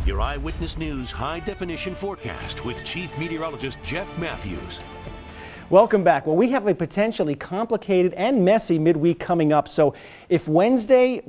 Your Eyewitness News high-definition forecast with Chief Meteorologist Jeff Matthews. Welcome back. Well, we have a potentially complicated and messy midweek coming up. So if Wednesday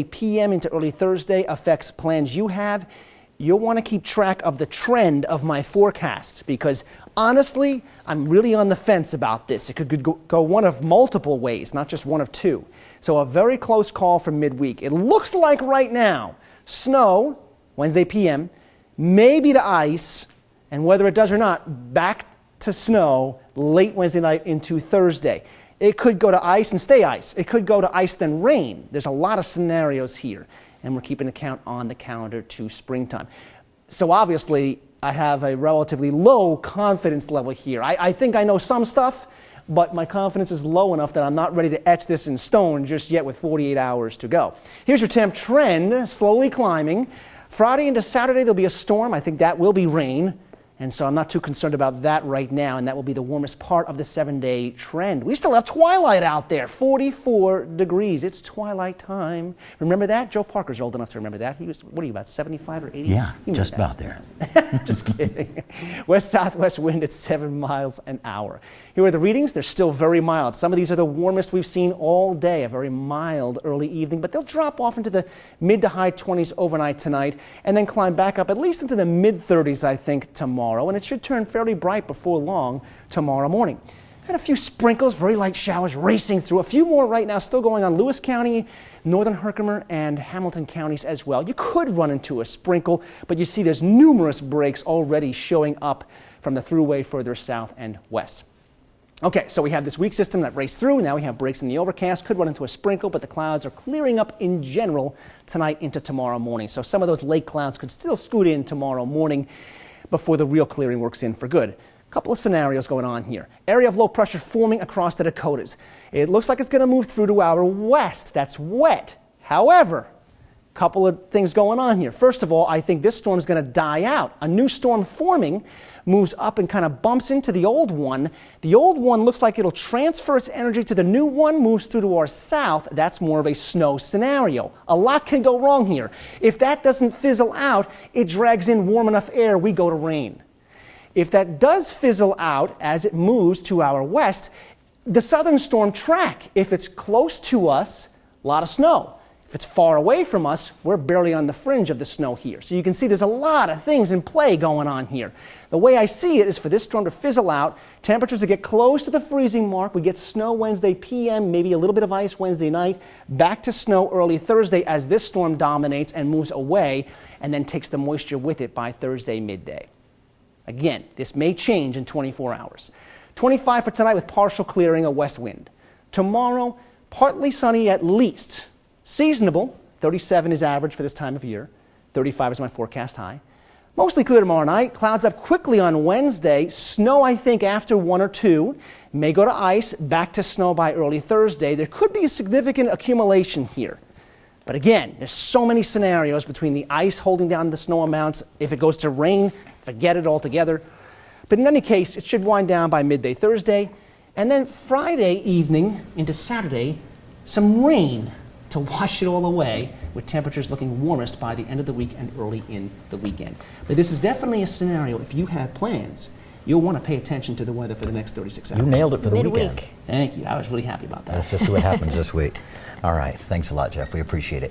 PM into early Thursday affects plans you have, you'll want to keep track of the trend of my forecast, because honestly, I'm really on the fence about this. It could go one of multiple ways, not just one of two. So a very close call for midweek. It looks like right now, snow, Wednesday PM, maybe to ice, and whether it does or not, back to snow late Wednesday night into Thursday. It could go to ice and stay ice. It could go to ice then rain. There's a lot of scenarios here, and we're keeping account on the calendar to springtime. So obviously, I have a relatively low confidence level here. I think I know some stuff, but my confidence is low enough that I'm not ready to etch this in stone just yet with 48 hours to go. Here's your temp trend, slowly climbing. Friday into Saturday, there'll be a storm. I think that will be rain. And so I'm not too concerned about that right now, and that will be the warmest part of the 7-day trend. We still have twilight out there, 44 degrees. It's twilight time. Remember that? Joe Parker's old enough to remember that. He was, what are you, about 75 or 80? Yeah, just about there. Just kidding. West-southwest wind at 7 miles an hour. Here are the readings. They're still very mild. Some of these are the warmest we've seen all day, a very mild early evening, but they'll drop off into the mid to high 20s overnight tonight and then climb back up at least into the mid 30s, I think, tomorrow. And it should turn fairly bright before long tomorrow morning. And a few sprinkles, very light showers racing through. A few more right now still going on Lewis County, Northern Herkimer, and Hamilton counties as well. You could run into a sprinkle, but you see there's numerous breaks already showing up from the thruway further south and west. Okay, so we have this weak system that raced through. Now we have breaks in the overcast. Could run into a sprinkle, but the clouds are clearing up in general tonight into tomorrow morning. So some of those lake clouds could still scoot in tomorrow morning before the real clearing works in for good. A couple of scenarios going on here. Area of low pressure forming across the Dakotas. It looks like it's going to move through to our west. That's wet. However, a couple of things going on here. First of all, I think this storm is going to die out. A new storm forming moves up and kind of bumps into the old one. The old one looks like it'll transfer its energy to the new one, moves through to our south. That's more of a snow scenario. A lot can go wrong here. If that doesn't fizzle out, it drags in warm enough air, we go to rain. If that does fizzle out as it moves to our west, the southern storm track, if it's close to us, a lot of snow. If it's far away from us, we're barely on the fringe of the snow here. So you can see there's a lot of things in play going on here. The way I see it is for this storm to fizzle out, temperatures to get close to the freezing mark. We get snow Wednesday PM, maybe a little bit of ice Wednesday night, back to snow early Thursday as this storm dominates and moves away and then takes the moisture with it by Thursday midday. Again, this may change in 24 hours. 25 for tonight with partial clearing, a west wind. Tomorrow, partly sunny at least. Seasonable, 37 is average for this time of year. 35 is my forecast high. Mostly clear tomorrow night. Clouds up quickly on Wednesday. Snow, I think, after 1 or 2. May go to ice, back to snow by early Thursday. There could be a significant accumulation here. But again, there's so many scenarios between the ice holding down the snow amounts. If it goes to rain, forget it altogether. But in any case, it should wind down by midday Thursday. And then Friday evening into Saturday, some rain to wash it all away, with temperatures looking warmest by the end of the week and early in the weekend. But this is definitely a scenario, if you have plans, you'll want to pay attention to the weather for the next 36 hours. You nailed it for the Midweek. weekend. Thank you. I was really happy about that. That's just what happens this week. All right. Thanks a lot, Jeff. We appreciate it.